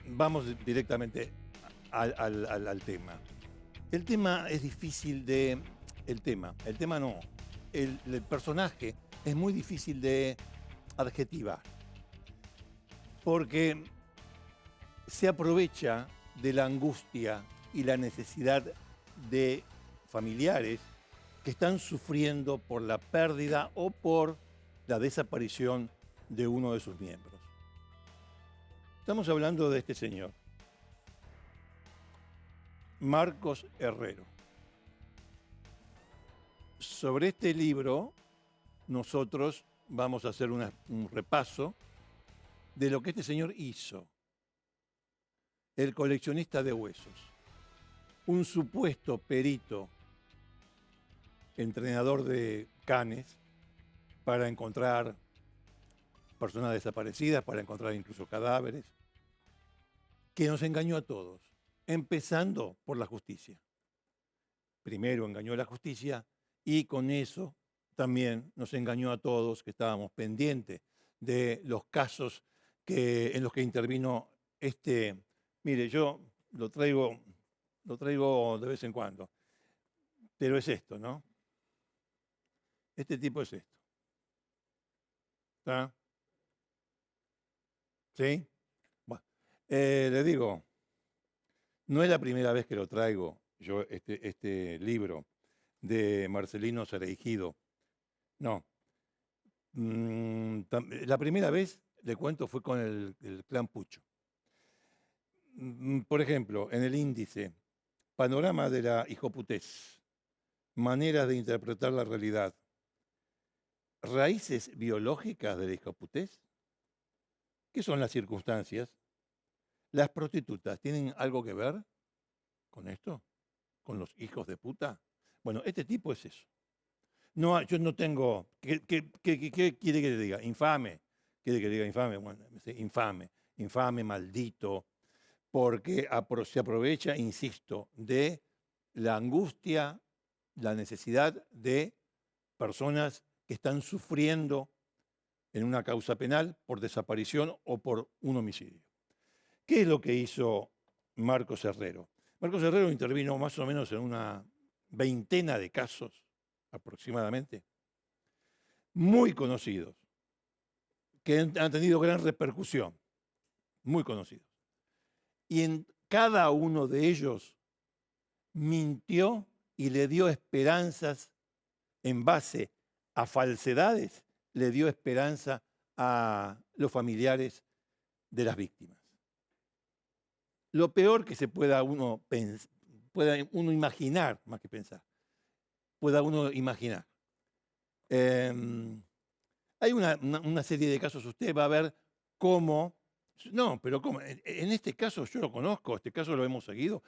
vamos directamente al tema. El tema es difícil de... el tema no. El personaje es muy difícil de adjetivar, porque se aprovecha de la angustia y la necesidad de familiares que están sufriendo por la pérdida o por la desaparición de uno de sus miembros. Estamos hablando de este señor, Marcos Herrero. Sobre este libro, nosotros vamos a hacer un repaso de lo que este señor hizo. El coleccionista de huesos, un supuesto perito, entrenador de canes, para encontrar personas desaparecidas, para encontrar incluso cadáveres, que nos engañó a todos, empezando por la justicia. Primero engañó a la justicia y con eso también nos engañó a todos que estábamos pendientes de los casos en los que intervino este. Mire, yo lo traigo de vez en cuando, pero es esto, ¿no? Este tipo es esto. ¿Está? ¿Sí? Bueno, le digo, no es la primera vez que lo traigo yo, este libro de Marcelino Cereijido. No. La primera vez, le cuento, fue con el clan Pucho. Por ejemplo, en el índice, panorama de la hijoputez, maneras de interpretar la realidad, raíces biológicas de la hijoputez. ¿Qué son las circunstancias? ¿Las prostitutas tienen algo que ver con esto? ¿Con los hijos de puta? Bueno, este tipo es eso. No, yo no tengo... ¿Qué quiere que le diga? Infame. ¿Quiere que le diga infame? Bueno, infame. Infame, maldito. Porque se aprovecha, insisto, de la angustia, la necesidad de personas que están sufriendo en una causa penal por desaparición o por un homicidio. ¿Qué es lo que hizo Marcos Herrero? Marcos Herrero intervino más o menos en una veintena de casos, aproximadamente, muy conocidos, que han tenido gran repercusión, muy conocidos. Y en cada uno de ellos mintió y le dio esperanzas en base a falsedades, le dio esperanza a los familiares de las víctimas. Lo peor que se pueda uno imaginar, más que pensar, pueda uno imaginar. Hay una serie de casos, usted va a ver cómo. No, pero ¿cómo? En este caso yo lo conozco, este caso lo hemos seguido,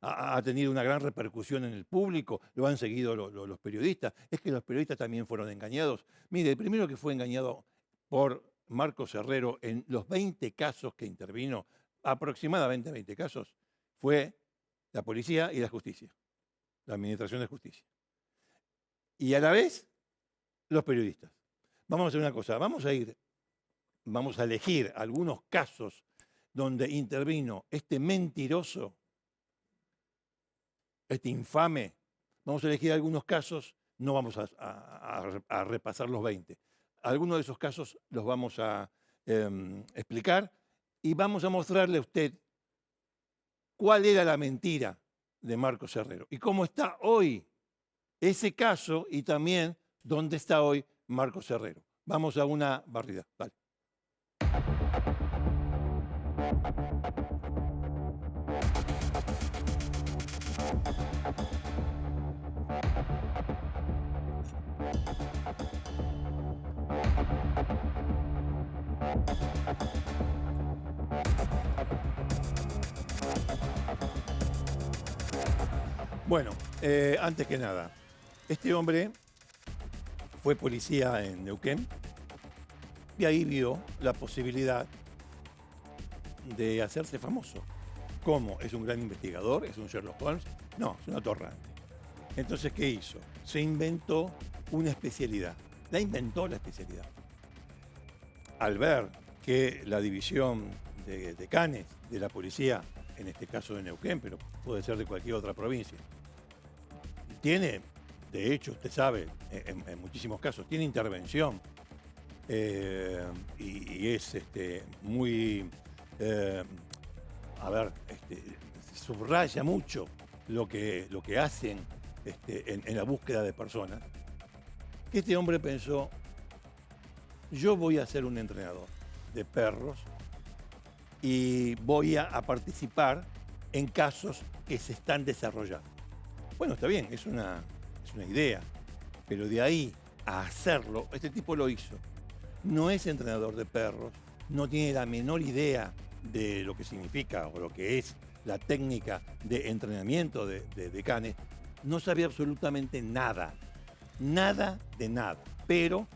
ha tenido una gran repercusión en el público, lo han seguido los periodistas. Es que los periodistas también fueron engañados. Mire, el primero que fue engañado por Marcos Herrero en los 20 casos que intervino, aproximadamente 20 casos, fue la policía y la justicia, la administración de justicia. Y a la vez, los periodistas. Vamos a hacer una cosa, vamos a elegir algunos casos donde intervino este mentiroso, este infame. Vamos a elegir algunos casos, no vamos a repasar los 20. Algunos de esos casos los vamos a explicar y vamos a mostrarle a usted cuál era la mentira de Marcos Herrero y cómo está hoy ese caso y también dónde está hoy Marcos Herrero. Vamos a una barrida. Vale. Bueno, antes que nada, este hombre fue policía en Neuquén y ahí vio la posibilidad de hacerse famoso. ¿Cómo? ¿Es un gran investigador? ¿Es un Sherlock Holmes? No, es un atorrante. Entonces, ¿qué hizo? Se inventó una especialidad. La inventó la especialidad. Al ver que la división de decanes de la policía, en este caso de Neuquén, pero puede ser de cualquier otra provincia. Tiene, de hecho, usted sabe, en muchísimos casos, tiene intervención y es muy, eh, a ver, subraya mucho lo que hacen en la búsqueda de personas, que este hombre pensó, yo voy a ser un entrenador de perros y voy a participar en casos que se están desarrollando. Bueno, está bien, es una idea, pero de ahí a hacerlo, este tipo lo hizo. No es entrenador de perros, no tiene la menor idea de lo que significa o lo que es la técnica de entrenamiento de canes, no sabía absolutamente nada, nada de nada, pero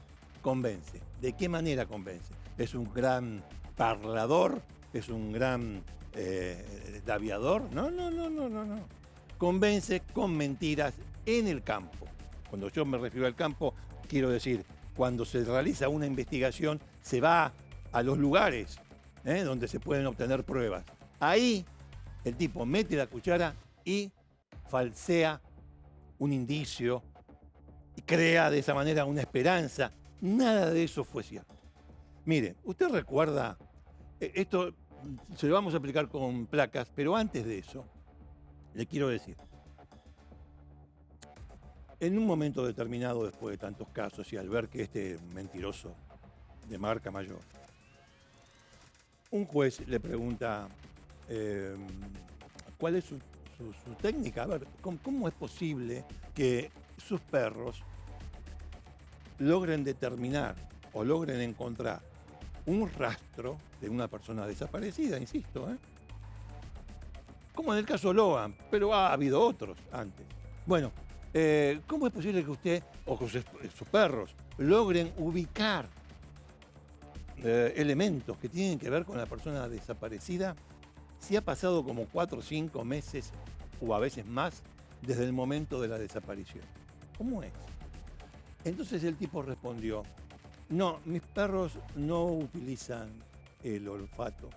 convence. ¿De qué manera convence? Es un gran parlador, es un gran daviador. No. Convence con mentiras en el campo. Cuando yo me refiero al campo, quiero decir, cuando se realiza una investigación, se va a los lugares donde se pueden obtener pruebas. Ahí el tipo mete la cuchara y falsea un indicio y crea de esa manera una esperanza. Nada de eso fue cierto. Mire, usted recuerda, esto se lo vamos a aplicar con placas, pero antes de eso, le quiero decir, en un momento determinado, después de tantos casos y al ver que este mentiroso de marca mayor, un juez le pregunta cuál es su técnica. A ver, ¿cómo es posible que sus perros logren determinar o logren encontrar un rastro de una persona desaparecida, insisto, como en el caso Logan, pero ha habido otros antes? Bueno, ¿cómo es posible que usted o que sus perros logren ubicar elementos que tienen que ver con la persona desaparecida si ha pasado como 4 o 5 meses o a veces más desde el momento de la desaparición? ¿Cómo es? Entonces el tipo respondió, no, mis perros no utilizan el olfato,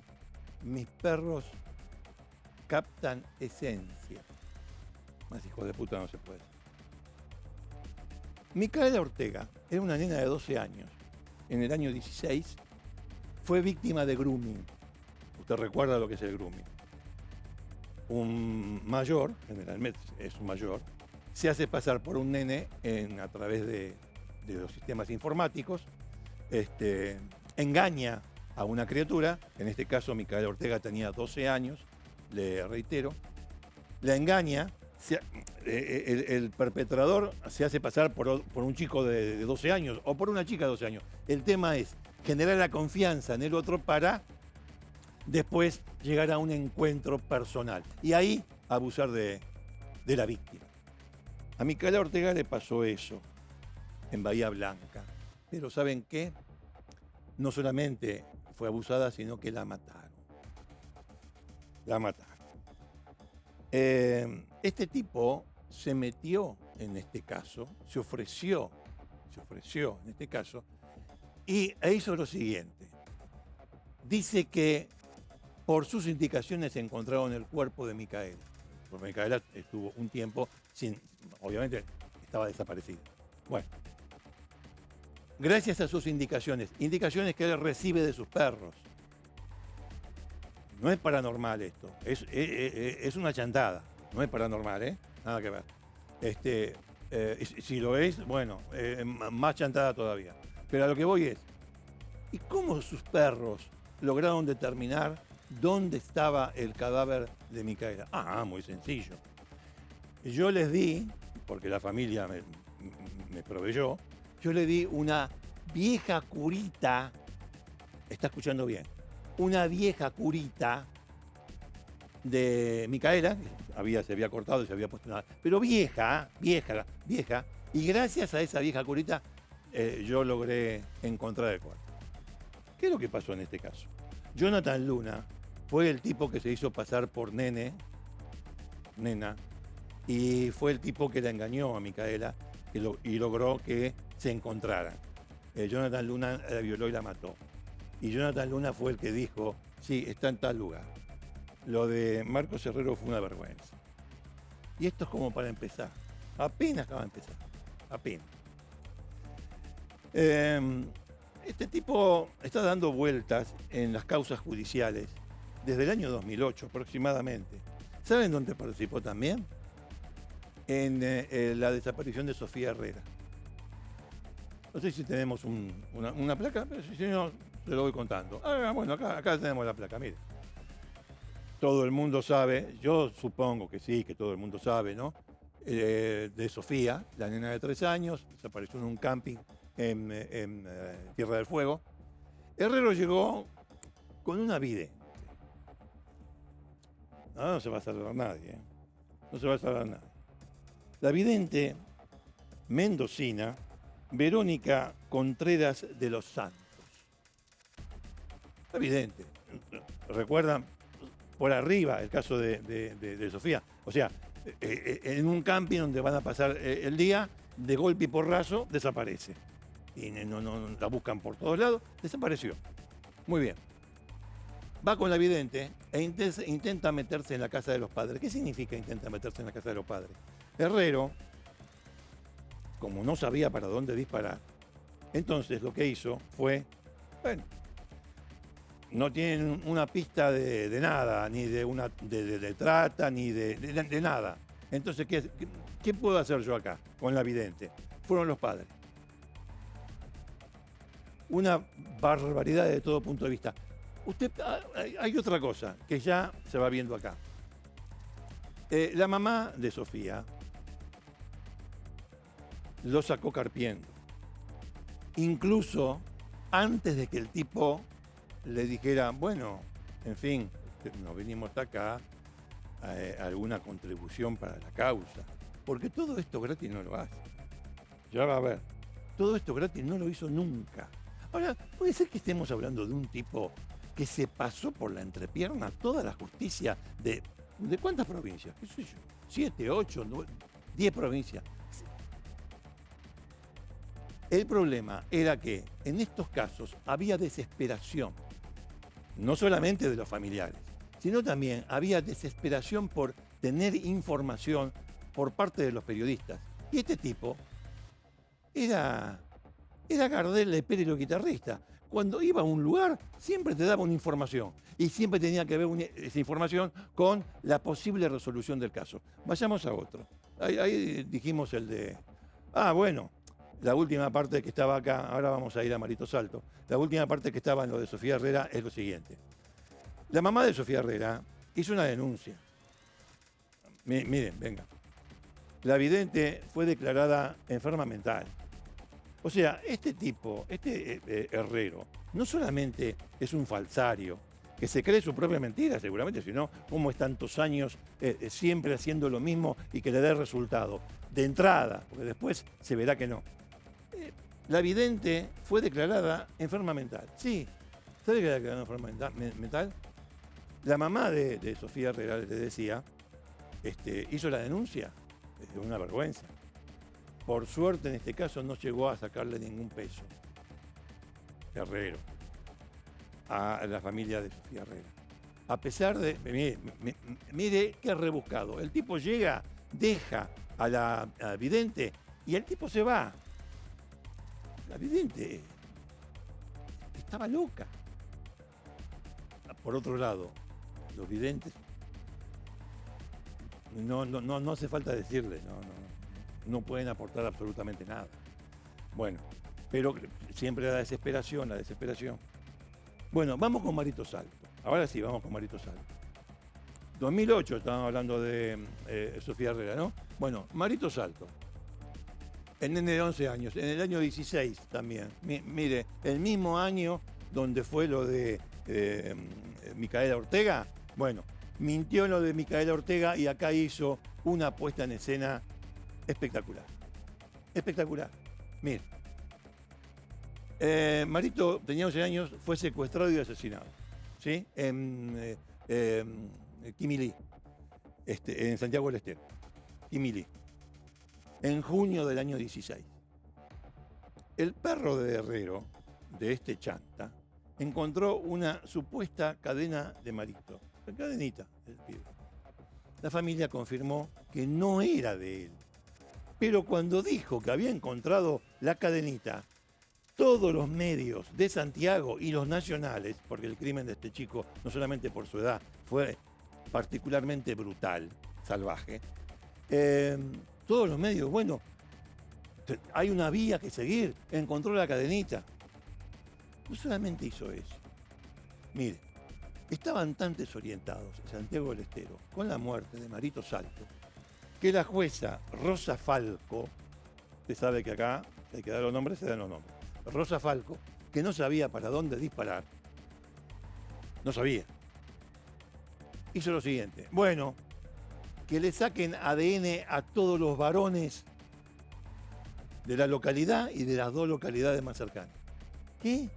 mis perros captan esencia. Más hijo de puta no se puede. Micaela Ortega era una nena de 12 años. En el año 16 fue víctima de grooming. Usted recuerda lo que es el grooming. Un mayor, generalmente es un mayor, se hace pasar por un nene a través de los sistemas informáticos, engaña a una criatura, en este caso Micaela Ortega tenía 12 años, le reitero, la engaña, el perpetrador se hace pasar por un chico de 12 años o por una chica de 12 años. El tema es generar la confianza en el otro para después llegar a un encuentro personal y ahí abusar de la víctima. A Micaela Ortega le pasó eso en Bahía Blanca, pero ¿saben qué? No solamente fue abusada, sino que la mataron. La mataron. Este tipo se metió en este caso, se ofreció en este caso, e hizo lo siguiente. Dice que por sus indicaciones encontraron el cuerpo de Micaela. Porque Micaela estuvo un tiempo obviamente estaba desaparecida. Bueno, gracias a sus indicaciones que él recibe de sus perros. No es paranormal esto, es una chantada, no es paranormal, nada que ver. Si lo es, bueno, más chantada todavía. Pero a lo que voy es, ¿y cómo sus perros lograron determinar dónde estaba el cadáver de Micaela? Muy sencillo. Yo les di, porque la familia me proveyó, yo le di una vieja curita, está escuchando bien, una vieja curita de Micaela, que se había cortado y se había puesto pero vieja, y gracias a esa vieja curita yo logré encontrar el cuerpo. ¿Qué es lo que pasó en este caso? Jonathan Luna fue el tipo que se hizo pasar por nena, y fue el tipo que la engañó a Micaela y logró que se encontraran. Jonathan Luna la violó y la mató. Y Jonathan Luna fue el que dijo Sí, está en tal lugar. Lo de Marcos Herrero fue una vergüenza. Y esto es como para empezar. Apenas acaba de empezar. Apenas. Este tipo está dando vueltas en las causas judiciales desde el año 2008 aproximadamente. ¿Saben dónde participó también? En la desaparición de Sofía Herrera. No sé si tenemos una placa, pero si no, se lo voy contando. Bueno, acá tenemos la placa, mire. Todo el mundo sabe, yo supongo que sí, que todo el mundo sabe, ¿no? De Sofía, la nena de 3 años, desapareció en un camping en Tierra del Fuego. Herrero llegó con una vidente. No se va a salvar nadie, ¿eh? No se va a salvar nadie. La vidente mendocina, Verónica Contreras de los Santos. Evidente. ¿Recuerdan por arriba el caso de Sofía? O sea, en un camping donde van a pasar el día, de golpe y porrazo, desaparece. Y no, la buscan por todos lados, desapareció. Muy bien. Va con la vidente e intenta meterse en la casa de los padres. ¿Qué significa intenta meterse en la casa de los padres? Herrero, como no sabía para dónde disparar, entonces lo que hizo fue, bueno, no tienen una pista de nada, ni de trata, ni de nada. Entonces, ¿qué puedo hacer yo acá con la vidente? Fueron los padres. Una barbaridad de todo punto de vista. Hay otra cosa que ya se va viendo acá. La mamá de Sofía lo sacó carpiendo. Incluso antes de que el tipo le dijera, bueno, en fin, nos vinimos hasta acá, alguna contribución para la causa. Porque todo esto gratis no lo hace. Ya va a ver. Todo esto gratis no lo hizo nunca. Ahora, puede ser que estemos hablando de un tipo que se pasó por la entrepierna toda la justicia ¿de cuántas provincias? ¿Qué sé yo? 7, 8, 10 provincias. El problema era que en estos casos había desesperación, no solamente de los familiares, sino también había desesperación por tener información por parte de los periodistas. Y este tipo era Gardel de Pérez, los guitarristas. Cuando iba a un lugar, siempre te daba una información. Y siempre tenía que ver esa información con la posible resolución del caso. Vayamos a otro. Ahí dijimos el de... bueno, la última parte que estaba acá, ahora vamos a ir a Marito Salto. La última parte que estaba en lo de Sofía Herrera es lo siguiente. La mamá de Sofía Herrera hizo una denuncia. Miren, venga. La vidente fue declarada enferma mental. O sea, este tipo, Herrero, no solamente es un falsario, que se cree su propia mentira seguramente, sino cómo es tantos años siempre haciendo lo mismo y que le dé resultado. De entrada, porque después se verá que no. La vidente fue declarada enferma mental. Sí, ¿sabe que declarada enferma mental? La mamá de Sofía Herrera, le decía, hizo la denuncia. Es una vergüenza. Por suerte, en este caso, no llegó a sacarle ningún peso. Herrero. A la familia de Sofía Herrera. A pesar de... Mire qué rebuscado. El tipo llega, deja a la vidente y el tipo se va. La vidente estaba loca. Por otro lado, los videntes... No hace falta decirle, no pueden aportar absolutamente nada. Bueno, pero siempre la desesperación. Bueno, vamos con Marito Salto. Ahora sí, vamos con Marito Salto. 2008, estábamos hablando de Sofía Herrera, ¿no? Bueno, Marito Salto. El nene de 11 años, en el año 16 también. Mire, el mismo año donde fue lo de Micaela Ortega. Bueno, mintió en lo de Micaela Ortega y acá hizo una puesta en escena espectacular. Espectacular. Mire. Marito tenía 11 años, fue secuestrado y asesinado. ¿Sí? En Quimilí. En Santiago del Estero. Quimilí. En junio del año 16. El perro de Herrero, de este chanta, encontró una supuesta cadena de Marito. La cadenita del pibe. La familia confirmó que no era de él. Pero cuando dijo que había encontrado la cadenita, todos los medios de Santiago y los nacionales, porque el crimen de este chico, no solamente por su edad, fue particularmente brutal, salvaje, todos los medios, bueno, hay una vía que seguir, encontró la cadenita. No solamente hizo eso. Mire, estaban tan desorientados en Santiago del Estero con la muerte de Marito Salto, que la jueza Rosa Falco, usted sabe que acá hay que dar los nombres, se dan los nombres. Rosa Falco, que no sabía para dónde disparar, no sabía. Hizo lo siguiente, bueno, que le saquen ADN a todos los varones de la localidad y de las 2 localidades más cercanas. ¿Qué?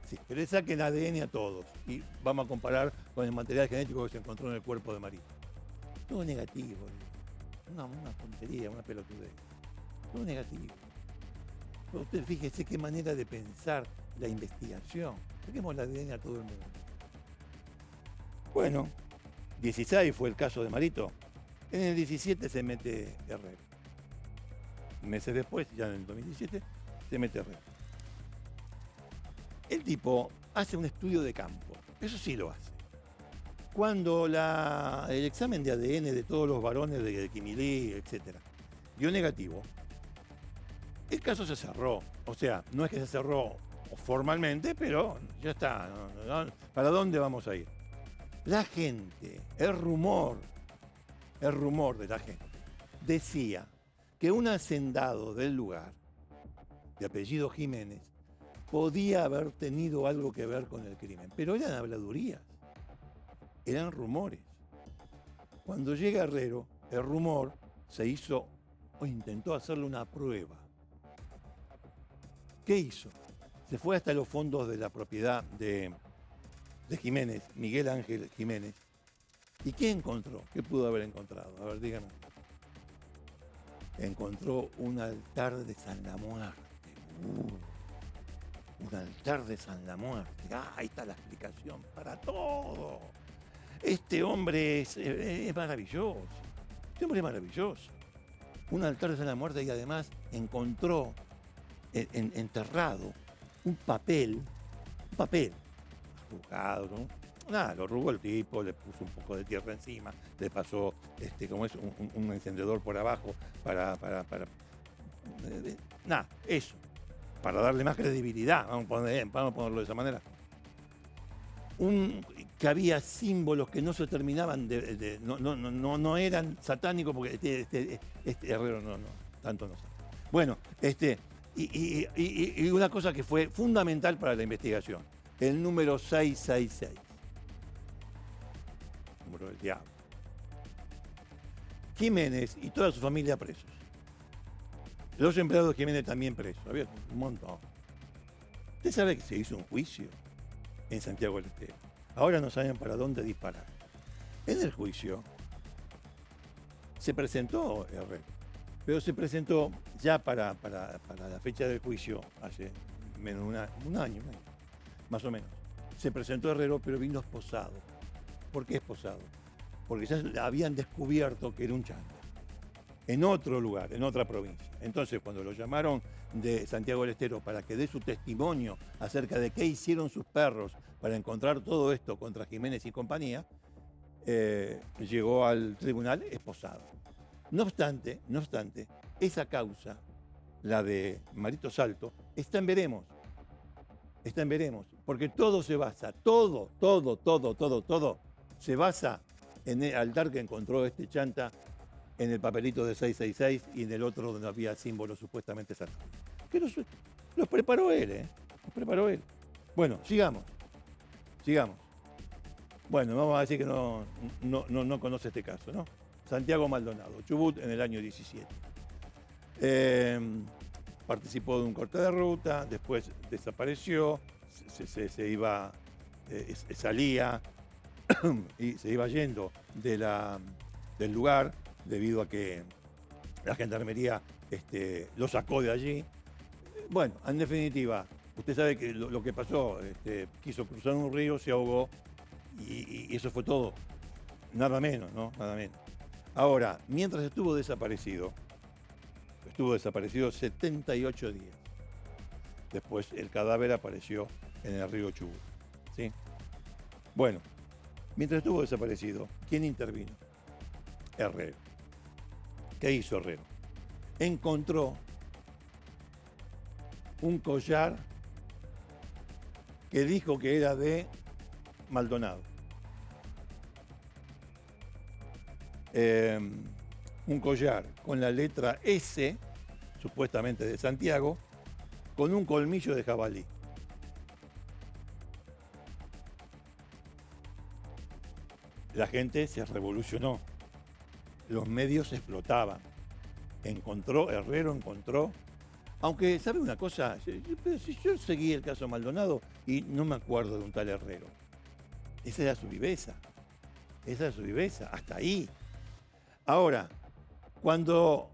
Sí, que le saquen ADN a todos y vamos a comparar con el material genético que se encontró en el cuerpo de Marito. Todo negativo, una tontería, una pelotudez. Todo negativo. Pero usted fíjese qué manera de pensar la investigación. Saquemos el ADN a todo el mundo. Bueno, 16 fue el caso de Marito. En el 17 se mete Herrero. Meses después, ya en el 2017, se mete Herrero. El tipo hace un estudio de campo. Eso sí lo hace. Cuando el examen de ADN de todos los varones de Quimilí, etc., dio negativo, el caso se cerró. O sea, no es que se cerró formalmente, pero ya está. ¿Para dónde vamos a ir? La gente, el rumor de la gente, decía que un hacendado del lugar, de apellido Jiménez, podía haber tenido algo que ver con el crimen. Pero eran habladurías, eran rumores. Cuando llega Herrero, el rumor se hizo o intentó hacerle una prueba. ¿Qué hizo? Se fue hasta los fondos de la propiedad de Jiménez, Miguel Ángel Jiménez. ¿Y qué encontró? ¿Qué pudo haber encontrado? A ver, dígame. Encontró un altar de San la Muerte. Un altar de San la Muerte. Ahí está la explicación para todo. Este hombre es maravilloso. Este hombre es maravilloso. Un altar de San la Muerte y además encontró enterrado un papel arrugado, ¿no? Nada, lo arrugó el tipo, le puso un poco de tierra encima, le pasó un encendedor por abajo para nada, eso, para darle más credibilidad, vamos a ponerlo de esa manera. Que había símbolos que no se terminaban no eran satánicos, porque este Herrero no, tanto no sabe. Bueno, y una cosa que fue fundamental para la investigación, el número 666. Número del diablo. Jiménez y toda su familia presos. Los empleados de Jiménez también presos. Había un montón. Usted sabe que se hizo un juicio en Santiago del Estero. Ahora no saben para dónde disparar. En el juicio se presentó Herrero, pero se presentó ya para la fecha del juicio, hace menos un año, más o menos. Se presentó Herrero, pero vino esposado. ¿Por qué esposado? Porque ya habían descubierto que era un chanta. En otro lugar, en otra provincia. Entonces, cuando lo llamaron de Santiago del Estero para que dé su testimonio acerca de qué hicieron sus perros para encontrar todo esto contra Jiménez y compañía, llegó al tribunal esposado. No obstante, esa causa, la de Marito Salto, está en veremos. Está en veremos, porque todo se basa, todo se basa en el altar que encontró este chanta en el papelito de 666 y en el otro donde había símbolos supuestamente satánicos. Que los preparó él, Los preparó él. Bueno, sigamos. Bueno, vamos a decir que no conoce este caso, ¿no? Santiago Maldonado, Chubut, en el año 17. Participó de un corte de ruta, después desapareció, se iba, salía y se iba yendo del lugar debido a que la gendarmería lo sacó de allí. Bueno, en definitiva, Usted sabe que lo que pasó, quiso cruzar un río, se ahogó y eso fue todo. Nada menos, ¿no? Nada menos. Ahora, mientras estuvo desaparecido 78 días. Después el cadáver apareció en el río Chubut. ¿Sí? Bueno, mientras estuvo desaparecido, ¿quién intervino? Herrero. ¿Qué hizo Herrero? Encontró un collar que dijo que era de Maldonado. Un collar con la letra S, supuestamente de Santiago, con un colmillo de jabalí. La gente se revolucionó. Los medios explotaban. Herrero encontró. Aunque, ¿sabe una cosa? Si yo seguí el caso Maldonado y no me acuerdo de un tal Herrero. Esa era su viveza. Hasta ahí. Ahora, cuando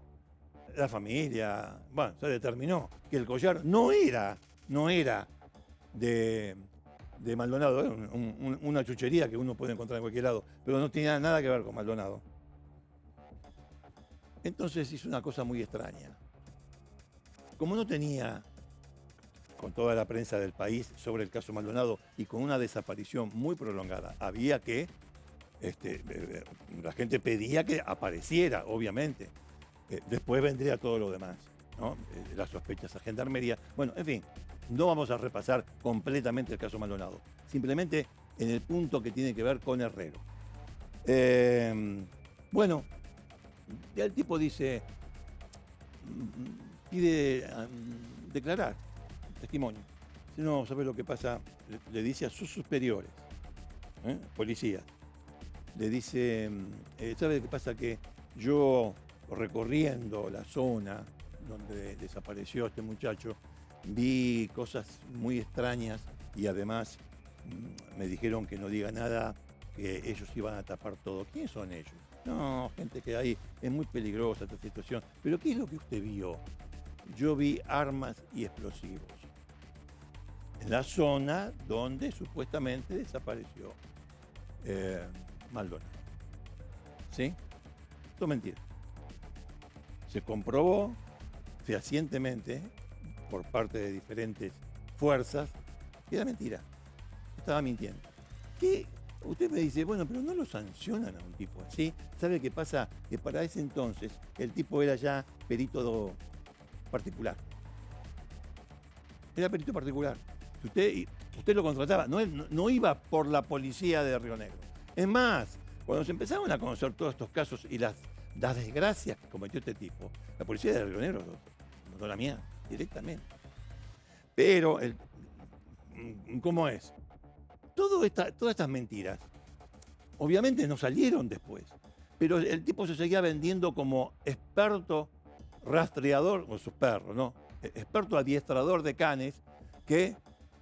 la familia, se determinó que el collar no era de Maldonado, era una chuchería que uno puede encontrar en cualquier lado, pero no tenía nada que ver con Maldonado. Entonces hizo una cosa muy extraña. Como no tenía, con toda la prensa del país sobre el caso Maldonado y con una desaparición muy prolongada, había que, la gente pedía que apareciera, obviamente. Después vendría todo lo demás, ¿no? Las sospechas a Gendarmería. Bueno, en fin, no vamos a repasar completamente el caso Maldonado. Simplemente en el punto que tiene que ver con Herrero. Bueno, ya el tipo pide declarar, testimonio. Si no sabe lo que pasa, le dice a sus superiores, policía, le dice, ¿sabe qué pasa? Que yo, recorriendo la zona donde desapareció este muchacho, vi cosas muy extrañas y además me dijeron que no diga nada, que ellos iban a tapar todo. ¿Quiénes son ellos? No, gente que hay, es muy peligrosa esta situación. Pero ¿qué es lo que usted vio? Yo vi armas y explosivos en la zona donde supuestamente desapareció Maldonado. ¿Sí? Esto es mentira. Se comprobó fehacientemente por parte de diferentes fuerzas que era mentira. Estaba mintiendo. ¿Qué? Usted me dice, bueno, pero no lo sancionan a un tipo así. ¿Sabe qué pasa? Que para ese entonces el tipo era ya perito particular. Era perito particular. Usted lo contrataba, no iba por la policía de Río Negro. Es más, cuando se empezaron a conocer todos estos casos y las desgracias que cometió este tipo, la policía de Río Negro lo mandó a la mía directamente. Pero, ¿cómo es? Todas estas mentiras, obviamente no salieron después, pero el tipo se seguía vendiendo como experto rastreador, con sus perros, ¿no? Experto adiestrador de canes que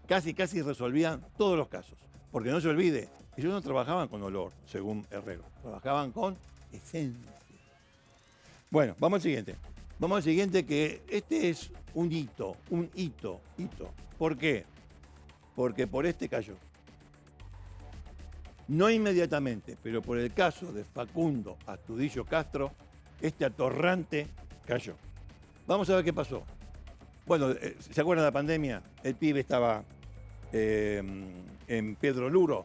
casi resolvían todos los casos. Porque no se olvide, ellos no trabajaban con olor, según Herrero, trabajaban con esencia. Bueno, vamos al siguiente. Vamos al siguiente, que este es un hito. ¿Por qué? Porque por este cayó. No inmediatamente, pero por el caso de Facundo Astudillo Castro, este atorrante cayó. Vamos a ver qué pasó. Bueno, ¿se acuerdan de la pandemia? El pibe estaba en Pedro Luro,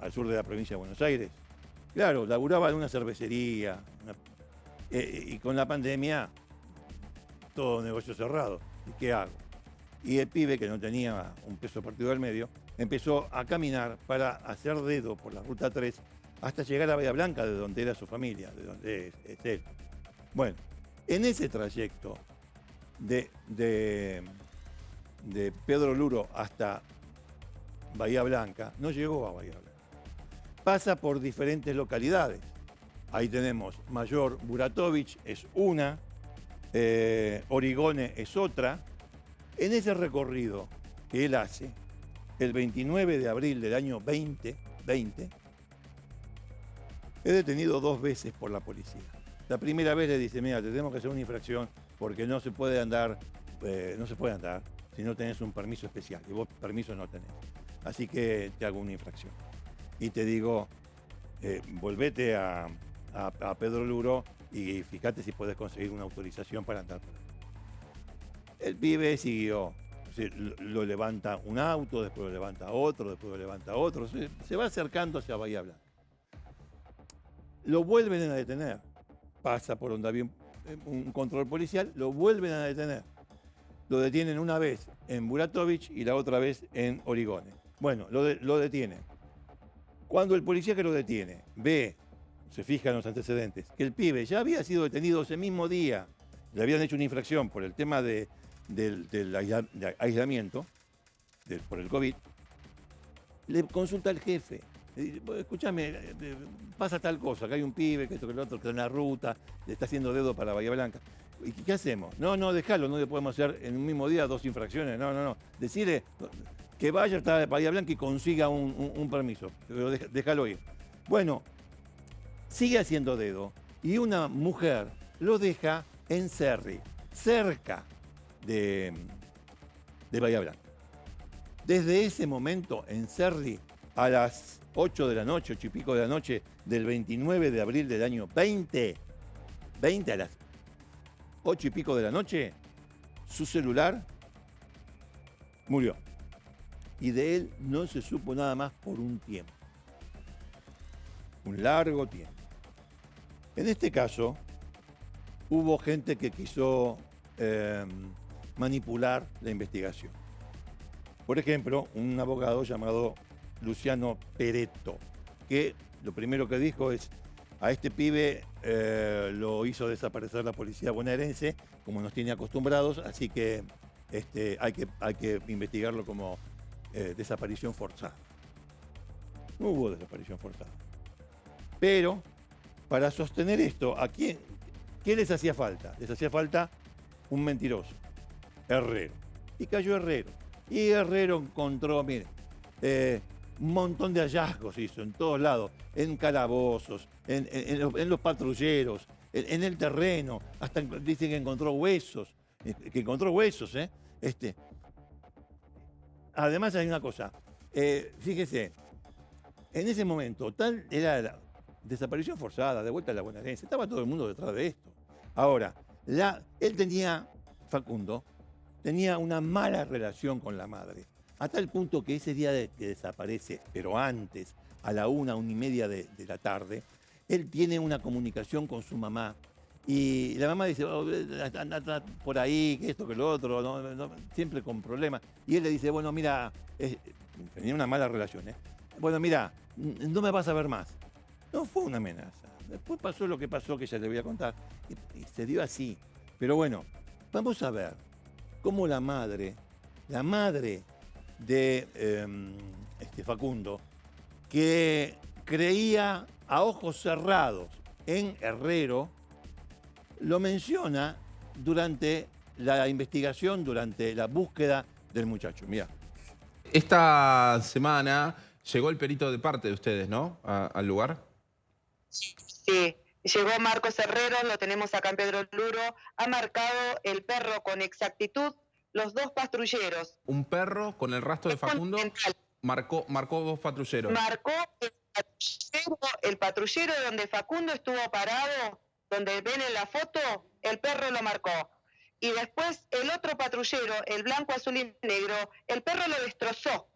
al sur de la provincia de Buenos Aires. Claro, laburaba en una cervecería. Y con la pandemia, todo negocio cerrado. ¿Y qué hago? Y el pibe, que no tenía un peso partido del medio, empezó a caminar para hacer dedo por la ruta 3 hasta llegar a Bahía Blanca, de donde era su familia, de donde es él. Bueno, en ese trayecto de Pedro Luro hasta Bahía Blanca, no llegó a Bahía Blanca. Pasa por diferentes localidades. Ahí tenemos Mayor Buratovich, es una, Origone es otra. En ese recorrido que él hace, el 29 de abril del año 2020, es detenido 2 veces por la policía. La primera vez le dice, mira, te tenemos que hacer una infracción porque no se puede andar, si no tenés un permiso especial, y vos permiso no tenés. Así que te hago una infracción. Y te digo, volvete a Pedro Luro y fíjate si podés conseguir una autorización para andar por ahí. El pibe siguió. Lo levanta un auto, después lo levanta otro, después lo levanta otro. Se va acercando hacia Bahía Blanca. Lo vuelven a detener. Pasa por donde había un control policial, lo vuelven a detener. Lo detienen una vez en Buratovich y la otra vez en Origone. Bueno, lo detienen. Cuando el policía que lo detiene ve, se fija en los antecedentes, que el pibe ya había sido detenido ese mismo día, le habían hecho una infracción por el tema del aislamiento, por el COVID, le consulta al jefe. Le dice, escúchame, pasa tal cosa, que hay un pibe, que esto, que lo otro, que está en la ruta, le está haciendo dedo para Bahía Blanca. ¿Y qué hacemos? No, déjalo, no le podemos hacer en un mismo día 2 infracciones. No. Decirle que vaya hasta Bahía Blanca y consiga un permiso. Pero déjalo ir. Bueno, sigue haciendo dedo y una mujer lo deja en Cerri, cerca de Bahía Blanca. Desde ese momento, en Cerri, a las 8 de la noche, 8 y pico de la noche, del 29 de abril del año 20 a las 8 y pico de la noche, su celular murió. Y de él no se supo nada más por un tiempo. Un largo tiempo. En este caso, hubo gente que quiso manipular la investigación. Por ejemplo, un abogado llamado Luciano Peretto, que lo primero que dijo es, a este pibe lo hizo desaparecer la policía bonaerense, como nos tiene acostumbrados, así que hay que investigarlo como desaparición forzada. No hubo desaparición forzada. Pero, para sostener esto, ¿qué les hacía falta? Les hacía falta un mentiroso, Herrero. Y cayó Herrero. Y Herrero encontró, mire, un montón de hallazgos hizo en todos lados, en calabozos, en los patrulleros, en el terreno, hasta dicen que encontró huesos, Además hay una cosa, fíjese, en ese momento, tal era la desaparición forzada, de vuelta a la bonaerense, estaba todo el mundo detrás de esto. Ahora, Facundo, tenía una mala relación con la madre, a tal punto que ese día que desaparece, pero antes, a la 1:30 de la tarde, él tiene una comunicación con su mamá. Y la mamá dice, anda por ahí, que esto, que lo otro, siempre con problemas. Y él le dice, bueno, mira, tenía una mala relación, ¿eh? Bueno, mira, no me vas a ver más. No fue una amenaza. Después pasó lo que pasó, que ya te voy a contar. Y se dio así. Pero bueno, vamos a ver cómo la madre de Facundo, que creía a ojos cerrados en Herrero, lo menciona durante la investigación, durante la búsqueda del muchacho. Mirá. Esta semana llegó el perito de parte de ustedes, ¿no? Al lugar. Sí, llegó Marcos Herrero, lo tenemos acá en Pedro Luro, ha marcado el perro con exactitud los 2 patrulleros. Un perro con el rastro de Facundo marcó 2 patrulleros. Marcó el patrullero donde Facundo estuvo parado, donde ven en la foto, el perro lo marcó. Y después el otro patrullero, el blanco, azul y negro, el perro lo destrozó.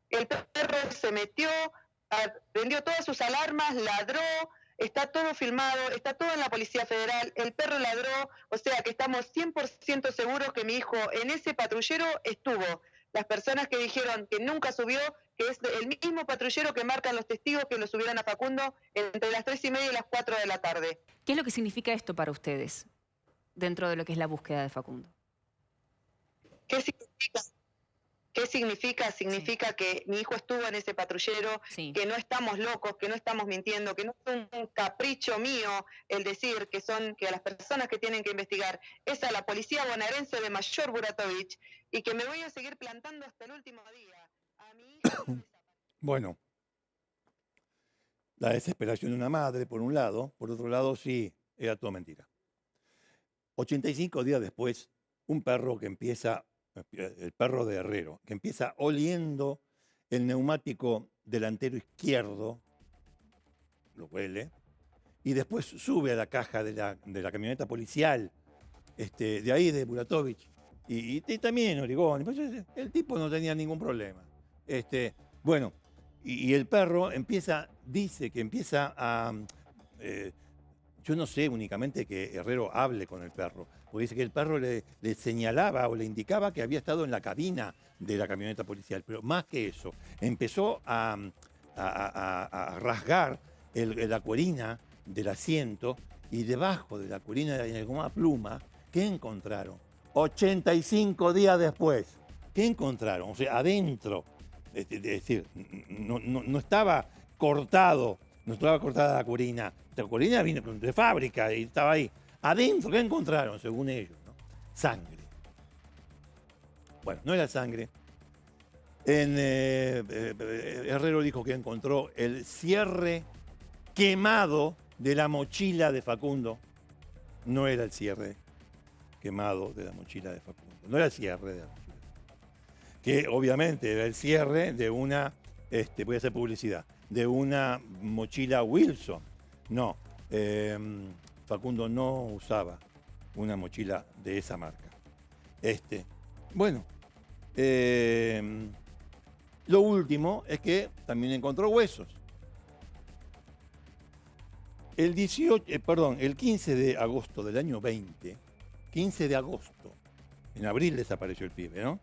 El perro se metió, prendió todas sus alarmas, ladró, está todo filmado, está todo en la Policía Federal, el perro ladró, o sea que estamos 100% seguros que mi hijo en ese patrullero estuvo. Las personas que dijeron que nunca subió, que es el mismo patrullero que marcan los testigos que lo subieron a Facundo entre las 3:30 y las 4 de la tarde. ¿Qué es lo que significa esto para ustedes dentro de lo que es la búsqueda de Facundo? ¿Qué significa? ¿Qué significa? Significa que mi hijo estuvo en ese patrullero, que no estamos locos, que no estamos mintiendo, que no es un capricho mío el decir que a las personas que tienen que investigar es a la policía bonaerense de Mayor Buratovich y que me voy a seguir plantando hasta el último día. A mi hijo Bueno, la desesperación de una madre, por un lado, por otro lado, sí, era todo mentira. 85 días después, un perro que empieza el perro de Herrero, que empieza oliendo el neumático delantero izquierdo, lo huele, y después sube a la caja de la camioneta policial, de ahí, de Buratovich, y también Origón. Pues el tipo no tenía ningún problema. Bueno, y el perro dice que empieza a... yo no sé únicamente que Herrero hable con el perro, porque dice que el perro le señalaba o le indicaba que había estado en la cabina de la camioneta policial, pero más que eso, empezó a rasgar la cuerina del asiento, y debajo de la cuerina de alguna pluma, ¿qué encontraron? 85 días después, ¿qué encontraron? O sea, adentro, es decir, no estaba cortado, no estaba cortada la cuerina. La cuerina vino de fábrica y estaba ahí. Adentro, ¿qué encontraron? Según ellos, ¿no? Sangre. Bueno, no era sangre. Herrero dijo que encontró el cierre quemado de la mochila de Facundo. No era el cierre quemado de la mochila de Facundo. No era el cierre de la mochila. Que obviamente era el cierre de una, voy a hacer publicidad, de una mochila Wilson. No, Facundo no usaba una mochila de esa marca. Bueno, lo último es que también encontró huesos. El 15 de agosto del año 20, 15 de agosto, en abril desapareció el pibe, ¿no?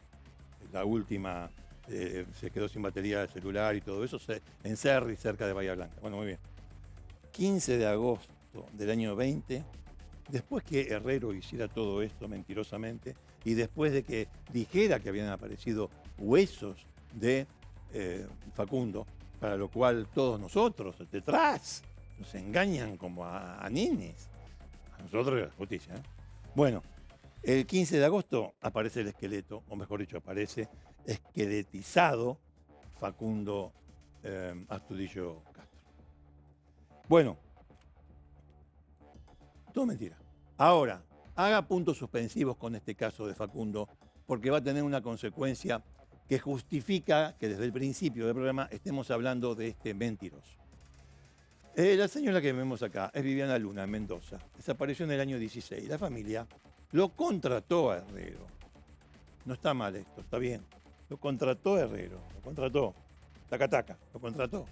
La última, se quedó sin batería de celular y todo eso, en Cerri, cerca de Bahía Blanca. Bueno, muy bien. 15 de agosto del año 20, después que Herrero hiciera todo esto mentirosamente, y después de que dijera que habían aparecido huesos de Facundo, para lo cual todos nosotros, detrás, nos engañan como a niños. A nosotros la justicia, ¿eh? Bueno, el 15 de agosto aparece el esqueleto, o mejor dicho, aparece esqueletizado Facundo Astudillo Castro. Bueno, todo mentira. Ahora, haga puntos suspensivos con este caso de Facundo, porque va a tener una consecuencia que justifica que desde el principio del programa estemos hablando de este mentiroso. La señora que vemos acá es Viviana Luna, en Mendoza. Desapareció en el año 16. La familia lo contrató a Herrero. No está mal esto, está bien. Lo contrató Herrero, lo contrató. Taca, lo contrató.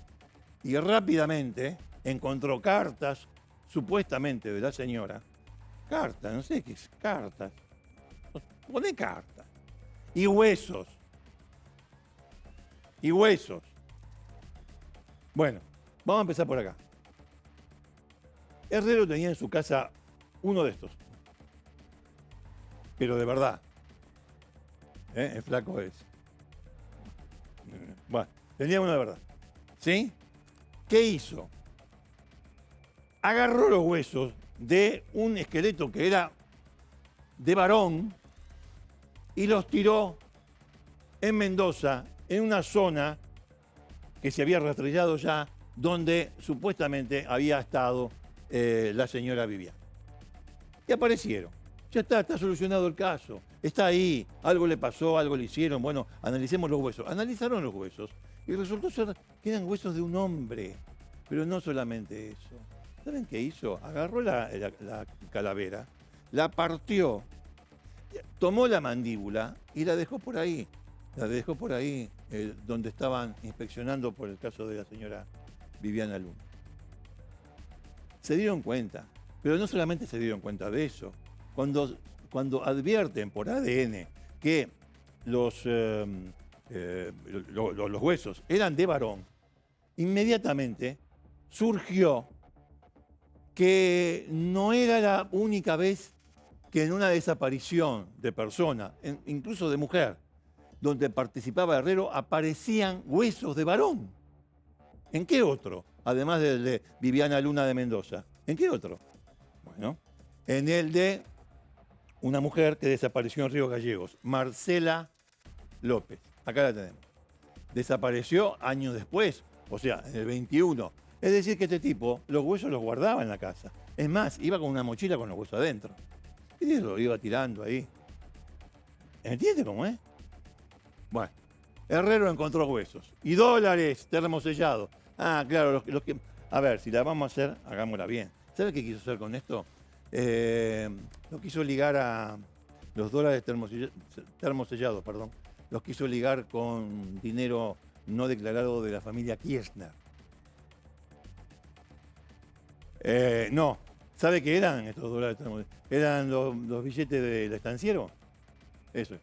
Y rápidamente encontró cartas, supuestamente de la señora. Cartas, no sé qué es, cartas. Pone cartas. Y huesos. Y huesos. Bueno, vamos a empezar por acá. Herrero tenía en su casa uno de estos. Pero de verdad. El flaco es. Bueno, tenía uno de verdad. ¿Sí? ¿Qué hizo? Agarró los huesos de un esqueleto que era de varón y los tiró en Mendoza, en una zona que se había rastrillado ya, donde supuestamente había estado la señora Viviana. Y aparecieron. Ya está solucionado el caso. Está ahí, algo le pasó, algo le hicieron. Bueno, analicemos los huesos. Analizaron los huesos y resultó ser que eran huesos de un hombre. Pero no solamente eso. ¿Saben qué hizo? Agarró la calavera, la partió, tomó la mandíbula y la dejó por ahí. La dejó por ahí, donde estaban inspeccionando por el caso de la señora Viviana Luna. Se dieron cuenta, pero no solamente se dieron cuenta de eso. Cuando advierten por ADN que los huesos eran de varón, inmediatamente surgió que no era la única vez que en una desaparición de persona, incluso de mujer, donde participaba Herrero, aparecían huesos de varón. ¿En qué otro? Además del de Viviana Luna de Mendoza. ¿En qué otro? Bueno, en el de una mujer que desapareció en Río Gallegos, Marcela López. Acá la tenemos. Desapareció años después, o sea, en el 21. Es decir, que este tipo los huesos los guardaba en la casa. Es más, iba con una mochila con los huesos adentro. Y lo iba tirando ahí. ¿Entiende cómo es? Bueno, Herrero encontró huesos y dólares termosellados. Ah, claro, a ver, si la vamos a hacer, hagámosla bien. ¿Sabe qué quiso hacer con esto? Lo quiso ligar a los dólares termosellados, perdón. Los quiso ligar con dinero no declarado de la familia Kirchner. No. ¿Sabe qué eran estos dólares termosellados? Eran los billetes del estanciero. Eso es.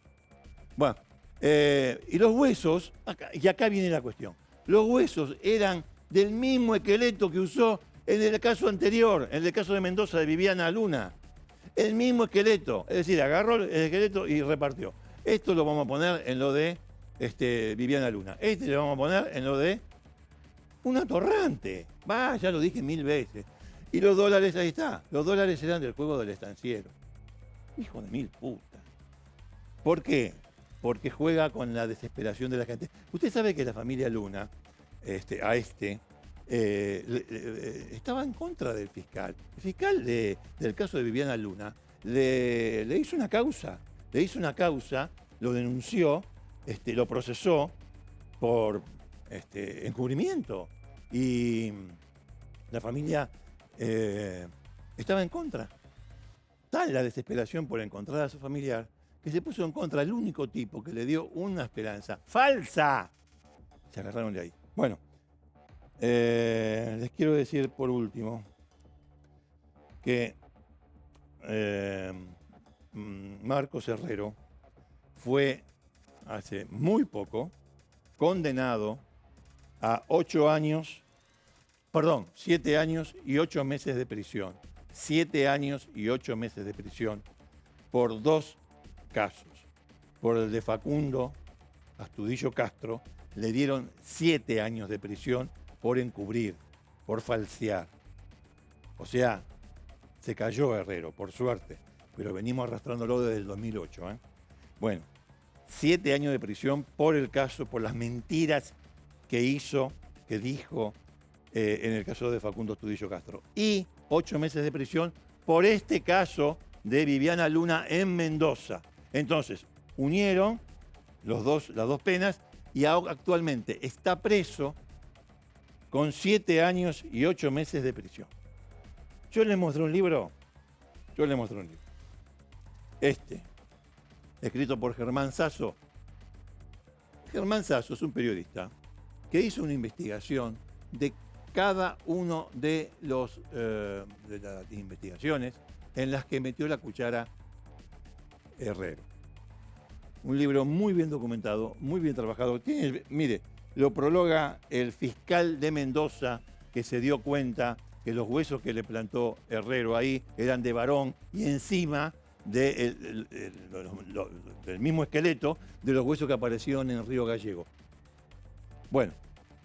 Bueno, y los huesos, y acá viene la cuestión. Los huesos eran del mismo esqueleto que usó en el caso anterior, en el caso de Mendoza de Viviana Luna. El mismo esqueleto, es decir, agarró el esqueleto y repartió. Esto lo vamos a poner en lo de Viviana Luna. Este lo vamos a poner en lo de un atorrante. Ya lo dije 1000 veces. Y los dólares, ahí está. Los dólares eran del juego del estanciero. Hijo de mil putas. ¿Por qué? Porque juega con la desesperación de la gente. Usted sabe que la familia Luna, estaba en contra del fiscal. El fiscal del caso de Viviana Luna le hizo una causa. Lo denunció, lo procesó por encubrimiento. Y la familia estaba en contra. Tal la desesperación por encontrar a su familiar que se puso en contra el único tipo que le dio una esperanza falsa. Se agarraron de ahí. Bueno, les quiero decir por último que Marcos Herrero fue hace muy poco condenado a 7 años y 8 meses de prisión. 7 años y 8 meses de prisión por 2 casos. Por el de Facundo Astudillo Castro le dieron 7 años de prisión por encubrir, por falsear. O sea, se cayó Herrero, por suerte, pero venimos arrastrándolo desde el 2008. Bueno, 7 años de prisión por el caso, por las mentiras que hizo, que dijo en el caso de Facundo Astudillo Castro. Y 8 meses de prisión por este caso de Viviana Luna en Mendoza. Entonces, unieron las dos penas y actualmente está preso con 7 años y 8 meses de prisión. Yo le mostré un libro. Escrito por Germán Sasso. Germán Sasso es un periodista que hizo una investigación de cada uno de las investigaciones en las que metió la cuchara Herrero. Un libro muy bien documentado, muy bien trabajado. Mire, lo prologa el fiscal de Mendoza, que se dio cuenta que los huesos que le plantó Herrero ahí eran de varón y encima del mismo esqueleto de los huesos que aparecieron en Río Gallego. Bueno,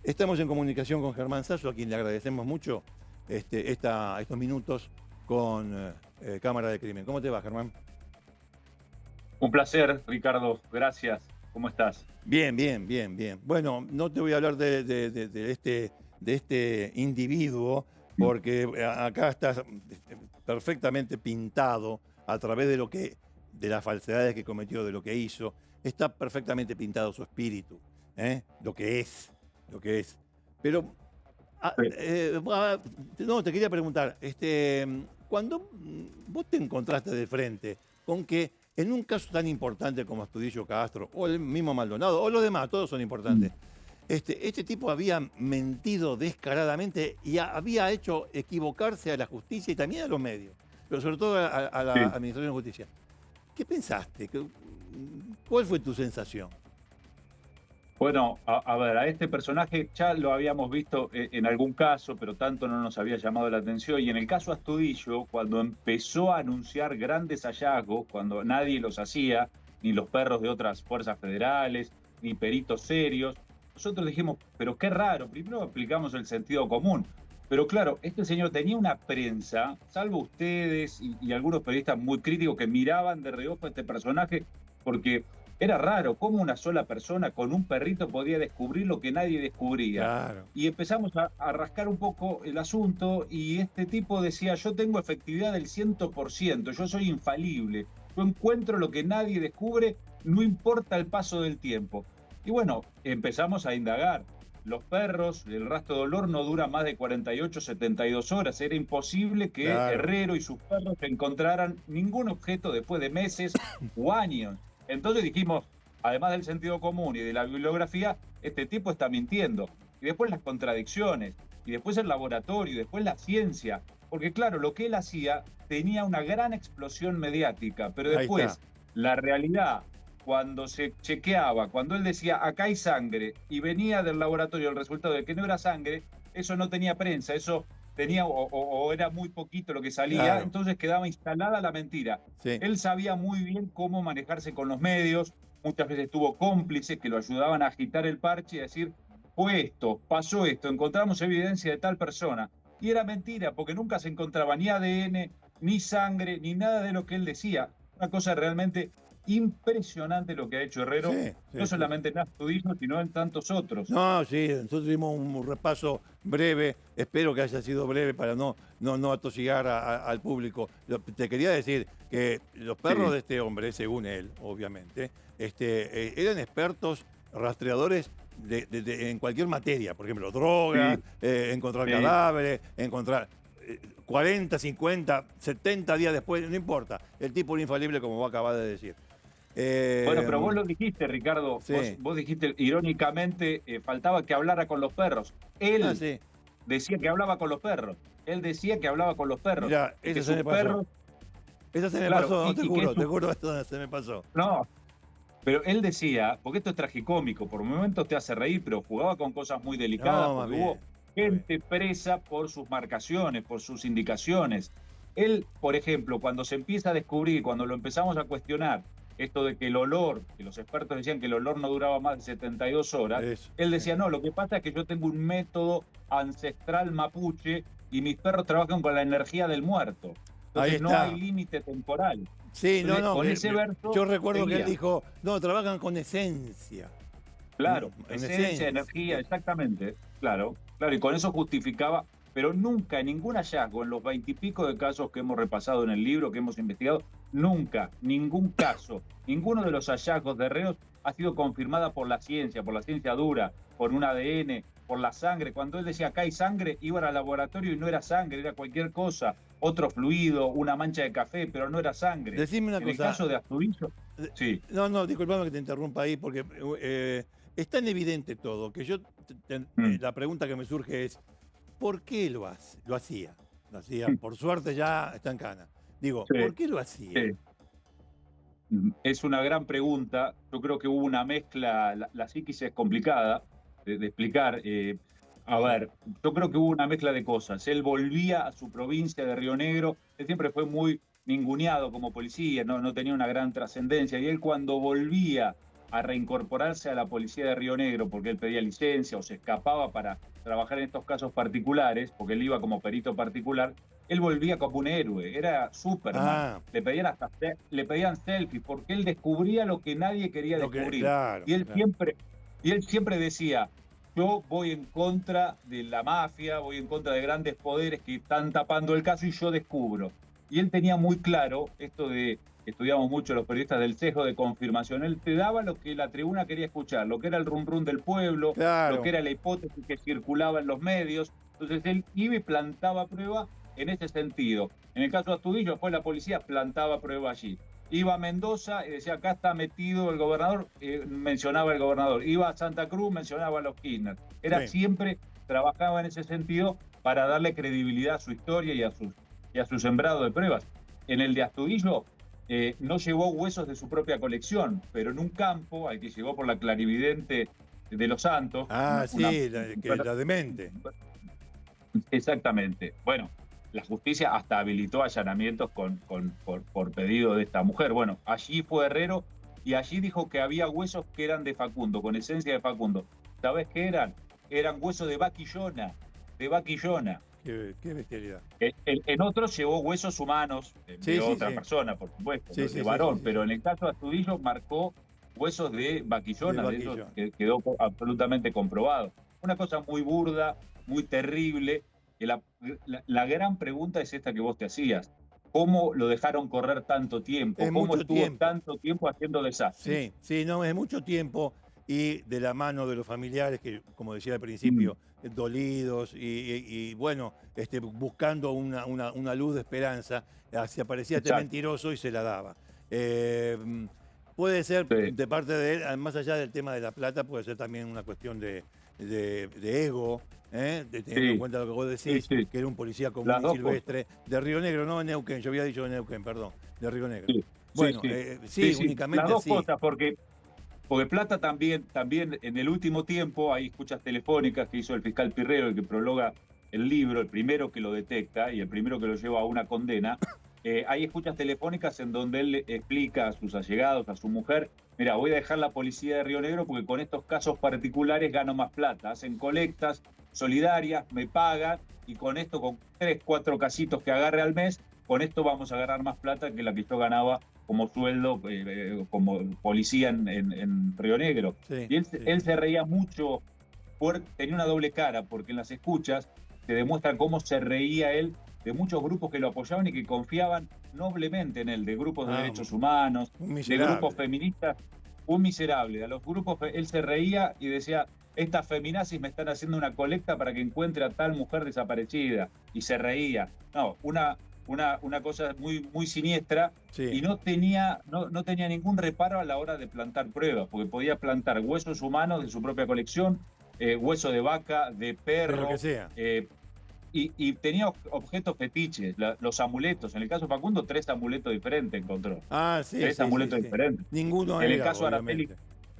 estamos en comunicación con Germán Sasso, a quien le agradecemos mucho estos minutos con Cámara de Crimen. ¿Cómo te va, Germán? Un placer, Ricardo. Gracias. ¿Cómo estás? Bien. Bueno, no te voy a hablar de este individuo, porque acá está perfectamente pintado a través de las falsedades que cometió, de lo que hizo. Está perfectamente pintado su espíritu, lo que es. Pero, no, te quería preguntar, cuando vos te encontraste de frente con que en un caso tan importante como Astudillo Castro, o el mismo Maldonado, o los demás, todos son importantes, este tipo había mentido descaradamente y había hecho equivocarse a la justicia y también a los medios, pero sobre todo a la Administración de Justicia. ¿Qué pensaste? ¿Cuál fue tu sensación? Bueno, a ver, a este personaje ya lo habíamos visto en algún caso, pero tanto no nos había llamado la atención. Y en el caso Astudillo, cuando empezó a anunciar grandes hallazgos, cuando nadie los hacía, ni los perros de otras fuerzas federales, ni peritos serios, nosotros dijimos, pero qué raro, primero aplicamos el sentido común. Pero claro, este señor tenía una prensa, salvo ustedes y algunos periodistas muy críticos que miraban de reojo a este personaje, porque era raro cómo una sola persona con un perrito podía descubrir lo que nadie descubría. Claro. Y empezamos a rascar un poco el asunto y este tipo decía, yo tengo efectividad del 100%, yo soy infalible, yo encuentro lo que nadie descubre no importa el paso del tiempo. Y bueno, empezamos a indagar. Los perros, el rastro de olor no dura más de 48, 72 horas. Era imposible que Claro. Herrero y sus perros encontraran ningún objeto después de meses o años. Entonces dijimos, además del sentido común y de la bibliografía, este tipo está mintiendo. Y después las contradicciones, y después el laboratorio, y después la ciencia. Porque claro, lo que él hacía tenía una gran explosión mediática, pero Ahí después está. la realidad, cuando se chequeaba, cuando él decía acá hay sangre y venía del laboratorio el resultado de que no era sangre, eso no tenía prensa, eso tenía o era muy poquito lo que salía, Claro. entonces quedaba instalada la mentira. Sí. Él sabía muy bien cómo manejarse con los medios, muchas veces tuvo cómplices que lo ayudaban a agitar el parche y a decir, fue esto, pasó esto, encontramos evidencia de tal persona. Y era mentira, porque nunca se encontraba ni ADN, ni sangre, ni nada de lo que él decía. Una cosa realmente impresionante lo que ha hecho Herrero, Sí, sí, no sí. solamente en Astudillo, sino en tantos otros. No, sí, nosotros dimos un repaso breve, espero que haya sido breve para no atosigar al público. Te quería decir que los perros Sí. de este hombre, según él, obviamente, eran expertos rastreadores en cualquier materia, por ejemplo, drogas, encontrar Sí. cadáveres, encontrar 40, 50, 70 días después, no importa, el tipo era infalible como vos acabas de decir. Bueno, pero vos lo dijiste, Ricardo, sí. vos dijiste irónicamente, faltaba que hablara con los perros. Él Sí. decía que hablaba con los perros. Él decía que hablaba con los perros. Mirá, Y eso que se me sus pasó. perros, Eso se me claro, pasó, y te que juro, esto se me pasó. no, pero él decía, porque esto es tragicómico, por momentos te hace reír, pero jugaba con cosas muy delicadas, No, más porque bien. hubo gente presa por sus marcaciones, por sus indicaciones. Él, por ejemplo, cuando se empieza a descubrir, cuando lo empezamos a cuestionar, esto de que el olor, que los expertos decían que el olor no duraba más de 72 horas, Eso, él decía, no, lo que pasa es que yo tengo un método ancestral mapuche y mis perros trabajan con la energía del muerto. Ahí Entonces no está. hay límite temporal. Sí, no, Entonces, no. con ese verso Yo recuerdo que él seguía. dijo, no, trabajan con esencia. Claro, En esencia, energía, exactamente. Claro, claro, y con eso justificaba, pero nunca, en ningún hallazgo, en los 20 y pico de casos que hemos repasado en el libro, que hemos investigado, nunca, ningún caso, ninguno de los hallazgos de reos ha sido confirmada por la ciencia dura, por un ADN, por la sangre. Cuando él decía acá hay sangre, iban al laboratorio y no era sangre, era cualquier cosa, otro fluido, una mancha de café, pero no era sangre. Decime una En el cosa. caso de Astudillo, sí. No, disculpame que te interrumpa ahí, porque es tan evidente todo que yo, la pregunta que me surge es, ¿por qué lo hacía? Lo hacía, por suerte ya está en cana. Digo, Sí, ¿por qué lo hacía? sí. Es una gran pregunta. Yo creo que hubo una mezcla, la psiquis es complicada de explicar. A ver, yo creo que hubo una mezcla de cosas. Él volvía a su provincia de Río Negro, él siempre fue muy ninguneado como policía, no tenía una gran trascendencia, y él cuando volvía a reincorporarse a la policía de Río Negro, porque él pedía licencia o se escapaba para trabajar en estos casos particulares, porque él iba como perito particular, él volvía como un héroe, era Superman. Ah, Le pedían selfies porque él descubría lo que nadie quería descubrir. claro, Y él claro. siempre decía, yo voy en contra de la mafia, voy en contra de grandes poderes que están tapando el caso y yo descubro. Y él tenía muy claro esto de, estudiamos mucho los periodistas, del sesgo de confirmación. Él te daba lo que la tribuna quería escuchar, lo que era el rum rum del pueblo, Claro. lo que era la hipótesis que circulaba en los medios. Entonces él iba y plantaba prueba en ese sentido. En el caso de Astudillo, después la policía plantaba prueba allí. Iba a Mendoza y decía, acá está metido el gobernador, mencionaba el gobernador. Iba a Santa Cruz, mencionaba a los Kirchner. Era Sí. siempre, trabajaba en ese sentido para darle credibilidad a su historia y a su sembrado de pruebas. En el de Astudillo, no llevó huesos de su propia colección, pero en un campo al que llegó por la clarividente de Los Santos. Ah, una- sí, la demente. Exactamente. Bueno, la justicia hasta habilitó allanamientos por pedido de esta mujer. Bueno, allí fue Herrero y allí dijo que había huesos que eran de Facundo, con esencia de Facundo. ¿Sabés qué eran? Eran huesos de vaquillona, de vaquillona. Qué bestialidad. En otros llevó huesos humanos Sí, de sí, otra sí. persona, por supuesto, Sí, de sí, sí, varón, sí, sí. pero en el caso de Astudillo marcó huesos de vaquillona, De de eso vaquillona. que quedó absolutamente comprobado. Una cosa muy burda, muy terrible, que la gran pregunta es esta que vos te hacías. cómo lo dejaron correr tanto tiempo, Es cómo mucho estuvo tiempo. tanto tiempo haciendo desastres. Sí, no, es mucho tiempo y de la mano de los familiares que, como decía al Mm, principio, dolidos y, bueno, buscando una luz de esperanza, se parecía este exacto, mentiroso y se la daba. Eh, mm, Puede ser sí, de parte de él, más allá del tema de la plata, puede ser también una cuestión de ego, teniendo en sí, cuenta lo que vos sí, decís, sí, que era un policía común las y dos cosas. silvestre de Río Negro, no de Neuquén, yo había dicho de Neuquén, perdón, de Río Negro. Sí, sí, Bueno, sí, sí, sí, sí, las únicamente dos así. cosas, porque Plata también en el último tiempo hay escuchas telefónicas que hizo el fiscal Pirrero, el que prologa el libro, el primero que lo detecta y el primero que lo lleva a una condena. Hay escuchas telefónicas en donde él le explica a sus allegados, a su mujer, mira, voy a dejar la policía de Río Negro porque con estos casos particulares gano más plata. Hacen colectas solidarias, me pagan y con esto, con 3, 4 casitos que agarre al mes, con esto vamos a ganar más plata que la que yo ganaba como sueldo, como policía en Río Negro. Sí, Y sí. él se reía mucho, tenía una doble cara, porque en las escuchas te demuestra cómo se reía él de muchos grupos que lo apoyaban y que confiaban noblemente en él, de grupos de Ah, derechos humanos, un de grupos miserable. feministas, un miserable. A los grupos, él se reía y decía, estas feminazis me están haciendo una colecta para que encuentre a tal mujer desaparecida. Y se reía. No, una cosa muy, muy siniestra y Sí, no tenía ningún reparo a la hora de plantar pruebas, porque podía plantar huesos humanos de su propia colección, hueso de vaca, de de lo que perro, sea. y tenía objetos fetiches, los amuletos. En el caso de Facundo, 3 amuletos diferentes encontró. Ah, sí, 3 sí, sí, amuletos sí. diferentes. Ninguno En el era, caso de Araceli, obviamente.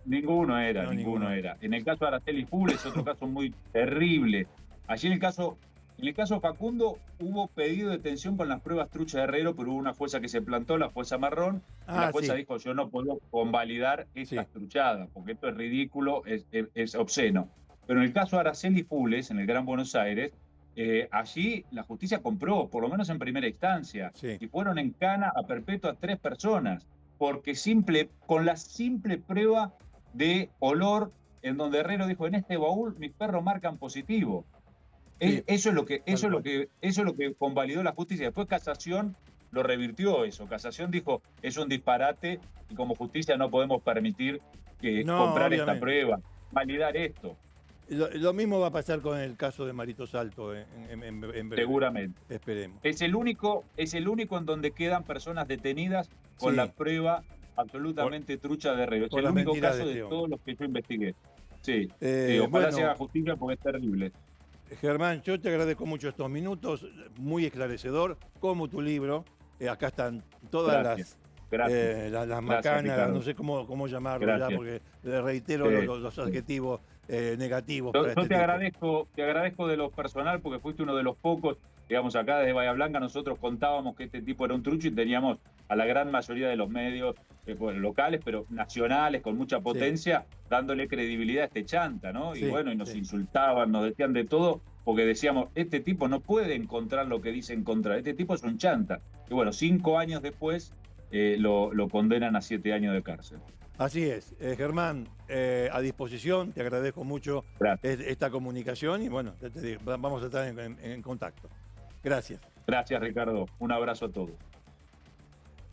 No, ninguno ninguno era. era. En el caso de Araceli Full es otro caso muy terrible. Allí en el caso de Facundo hubo pedido de detención con las pruebas trucha de Herrero, pero hubo una jueza que se plantó, la jueza Marrón, y la Ah, jueza sí, dijo, yo no puedo convalidar sí, estas truchadas, porque esto es ridículo, es obsceno. Pero en el caso de Araceli Fules, en el Gran Buenos Aires, allí la justicia compró, por lo menos en primera instancia, sí. y fueron en cana a perpetua 3 personas, porque con la simple prueba de olor, en donde Herrero dijo, en este baúl mis perros marcan positivo. Sí, Eso es lo que, tal cual. eso es lo que convalidó la justicia. Después Casación lo revirtió eso. Casación dijo, es un disparate y como justicia no podemos permitir que No, comprar esta obviamente. prueba, validar esto, Lo mismo va a pasar con el caso de Marito Salto en breve. seguramente. Esperemos. Es el único en donde quedan personas detenidas con Sí, la prueba absolutamente trucha de Herrero. Es por el las único mentiras de caso de este hombre. todos los que yo investigué. Sí, sí, ojalá se Bueno, haga justicia porque es terrible. Germán, yo te agradezco mucho estos minutos, muy esclarecedor, como tu libro. Acá están todas Gracias, gracias, las gracias, macanas, no Ricardo. sé cómo llamarlo ya, Gracias. porque le reitero Sí, los sí. adjetivos negativos Yo para este tipo. te agradezco de lo personal porque fuiste uno de los pocos, digamos, acá desde Bahía Blanca nosotros contábamos que este tipo era un trucho y teníamos a la gran mayoría de los medios bueno, locales, pero nacionales, con mucha Sí, potencia, dándole credibilidad a este chanta, ¿no? Y sí, bueno, y nos sí. insultaban, nos decían de todo, porque decíamos, este tipo no puede encontrar lo que dice encontrar, este tipo es un chanta. Y bueno, 5 años después lo condenan a 7 años de cárcel. Así es. Germán, a disposición, te agradezco mucho Gracias. esta comunicación y bueno, te digo, vamos a estar en contacto. Gracias. Gracias, Ricardo. Un abrazo a todos.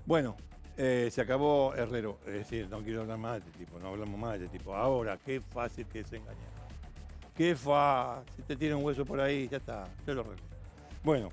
Bueno, se acabó Herrero. Es decir, no quiero hablar más de este tipo, no hablamos más de este tipo. Ahora, qué fácil que es engañar. Qué fácil. Si te tiene un hueso por ahí, ya está, yo lo arreglé. Bueno,